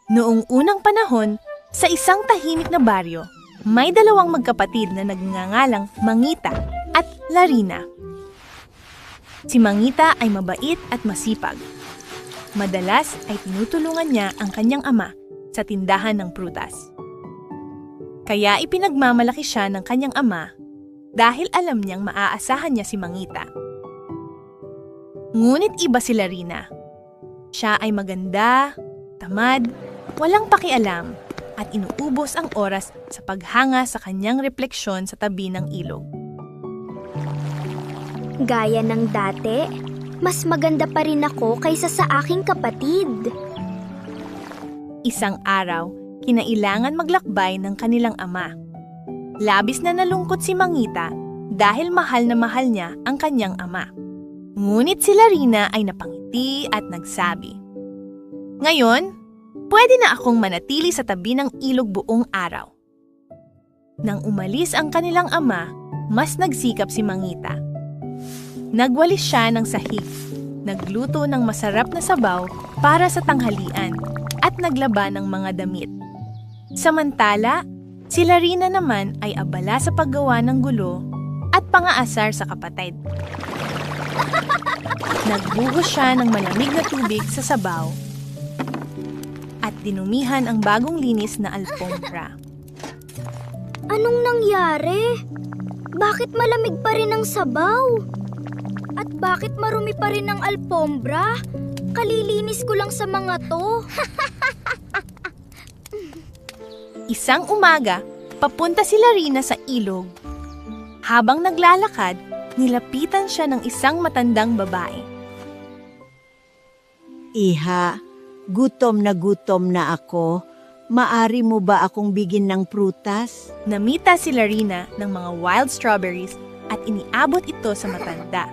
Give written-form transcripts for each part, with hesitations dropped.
Noong unang panahon, sa isang tahimik na baryo, may dalawang magkapatid na nagngangalang Mangita at Larina. Si Mangita ay mabait at masipag. Madalas ay tinutulungan niya ang kanyang ama sa tindahan ng prutas. Kaya ipinagmamalaki siya ng kanyang ama dahil alam niyang maaasahan niya si Mangita. Ngunit iba si Larina. Siya ay maganda, tamad, walang pakialam at inuubos ang oras sa paghanga sa kanyang refleksyon sa tabi ng ilog. Gaya ng dati, mas maganda pa rin ako kaysa sa aking kapatid. Isang araw, kinailangan maglakbay ng kanilang ama. Labis na nalungkot si Mangita dahil mahal na mahal niya ang kanyang ama. Ngunit si Larina ay napangiti at nagsabi, "Ngayon, pwede na akong manatili sa tabi ng ilog buong araw." Nang umalis ang kanilang ama, mas nagsikap si Mangita. Nagwalis siya ng sahig, nagluto ng masarap na sabaw para sa tanghalian at naglaba ng mga damit. Samantala, si Larina naman ay abala sa paggawa ng gulo at pangaasar sa kapatid. Nagbuhos siya ng malamig na tubig sa sabaw at dinumihan ang bagong linis na alpombra. Anong nangyari? Bakit malamig pa rin ang sabaw? At bakit marumi pa rin ang alpombra? Kalilinis ko lang sa mga to. Isang umaga, papunta si Larina sa ilog. Habang naglalakad, nilapitan siya ng isang matandang babae. Iha, gutom na ako. Maari mo ba akong bigyan ng prutas? Namita si Larina ng mga wild strawberries at iniabot ito sa matanda.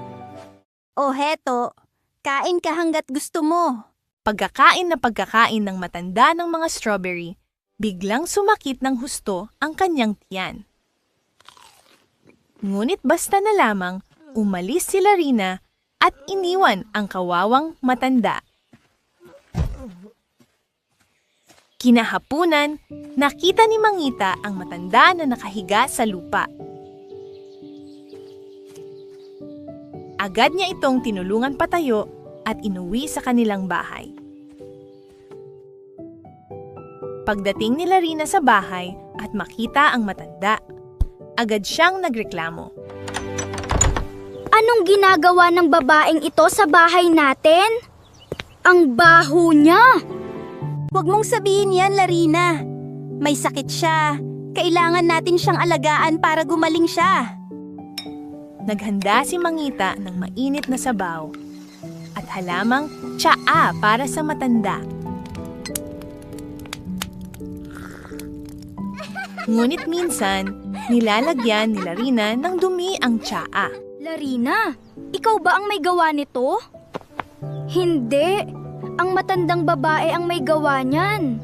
O heto, kain ka hanggat gusto mo. Pagkakain ng matanda ng mga strawberry, biglang sumakit ng husto ang kanyang tiyan. Ngunit basta na lamang, umalis si Larina at iniwan ang kawawang matanda. Kinahapunan, nakita ni Mangita ang matanda na nakahiga sa lupa. Agad niya itong tinulungan patayo at inuwi sa kanilang bahay. Pagdating ni Larina sa bahay at makita ang matanda, agad siyang nagreklamo. Anong ginagawa ng babaeng ito sa bahay natin? Ang baho niya! Huwag mong sabihin yan, Larina. May sakit siya. Kailangan natin siyang alagaan para gumaling siya. Naghanda si Mangita ng mainit na sabaw at halamang tsaa para sa matanda. Ngunit minsan, nilalagyan ni Larina ng dumi ang tsaa. Larina, ikaw ba ang may gawa nito? Hindi. Ang matandang babae ang may gawa niyan.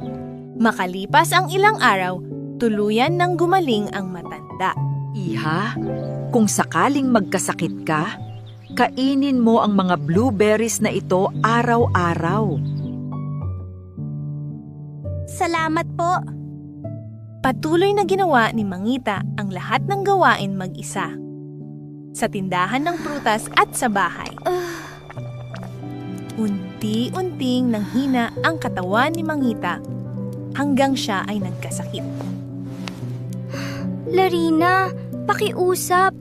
Makalipas ang ilang araw, tuluyan nang gumaling ang matanda. Iha, kung sakaling magkasakit ka, kainin mo ang mga blueberries na ito araw-araw. Salamat po. Patuloy na ginawa ni Mangita ang lahat ng gawain mag-isa. Sa tindahan ng prutas at sa bahay. Unti-unting nanghina ang katawan ni Mangita hanggang siya ay nagkasakit. Larina, pakiusap.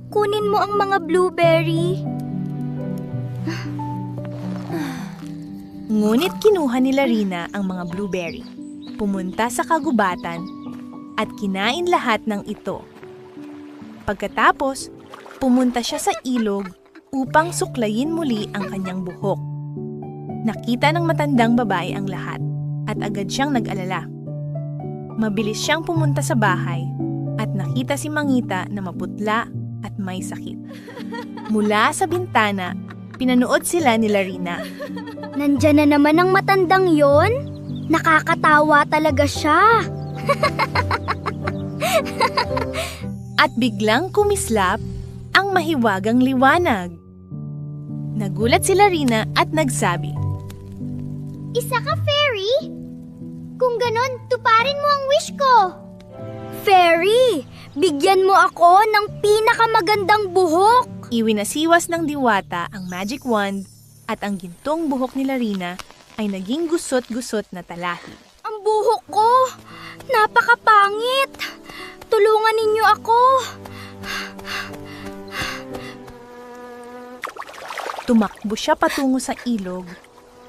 Kunin mo ang mga blueberry. Ngunit kinuha ni Larina ang mga blueberry, pumunta sa kagubatan at kinain lahat ng ito. Pagkatapos, pumunta siya sa ilog upang suklayin muli ang kanyang buhok. Nakita ng matandang babae ang lahat at agad siyang nag-alala. Mabilis siyang pumunta sa bahay at nakita si Mangita na maputla at may sakit. Mula sa bintana, pinanood sila ni Larina. Nandyan na naman ang matandang yon? Nakakatawa talaga siya. At biglang kumislap ang mahiwagang liwanag. Nagulat si Larina at nagsabi, Isa ka, fairy? ganon, tuparin mo ang wish ko. Fairy, bigyan mo ako ng pinakamagandang buhok. Iwinasiwas ng diwata ang magic wand at ang gintong buhok ni Larina ay naging gusot-gusot na talahi. Ang buhok ko, napakapangit. Tulungan ninyo ako. Tumakbo siya patungo sa ilog,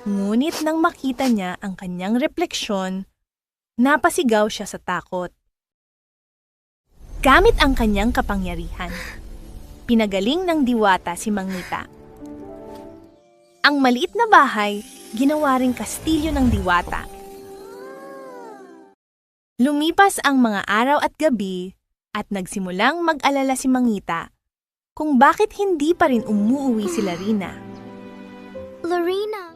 ngunit nang makita niya ang kanyang refleksyon, napasigaw siya sa takot. Gamit ang kanyang kapangyarihan, pinagaling ng diwata si Mangita. Ang maliit na bahay, ginawa ring kastilyo ng diwata. Lumipas ang mga araw at gabi at nagsimulang mag-alala si Mangita kung bakit hindi pa rin umuuwi si Larina. Larina.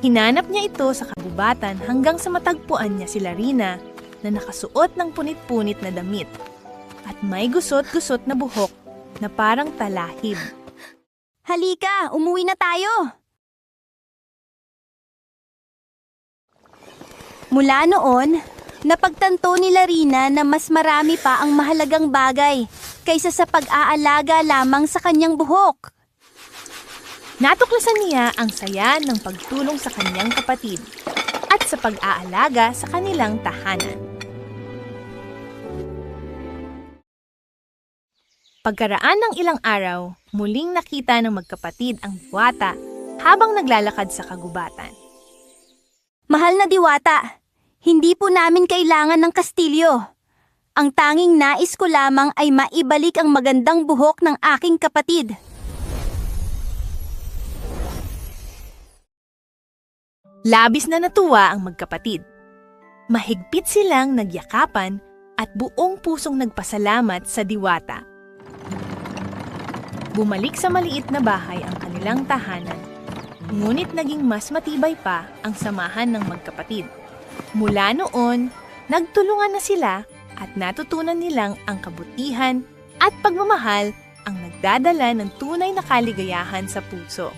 Hinanap niya ito sa kagubatan hanggang sa matagpuan niya si Larina na nakasuot ng punit-punit na damit at may gusot-gusot na buhok na parang talahib. Halika, umuwi na tayo! Mula noon, napagtanto ni Larina na mas marami pa ang mahalagang bagay kaysa sa pag-aalaga lamang sa kanyang buhok. Natuklasan niya ang saya ng pagtulong sa kanyang kapatid at sa pag-aalaga sa kanilang tahanan. Pagkaraan ng ilang araw, muling nakita ng magkapatid ang diwata habang naglalakad sa kagubatan. Mahal na diwata, hindi po namin kailangan ng kastilyo. Ang tanging nais ko lamang ay maibalik ang magandang buhok ng aking kapatid. Labis na natuwa ang magkapatid. Mahigpit silang nagyakapan at buong pusong nagpasalamat sa diwata. Bumalik sa maliit na bahay ang kanilang tahanan, ngunit naging mas matibay pa ang samahan ng magkapatid. Mula noon, nagtulungan na sila at natutunan nilang ang kabutihan at pagmamahal ang nagdadala ng tunay na kaligayahan sa puso.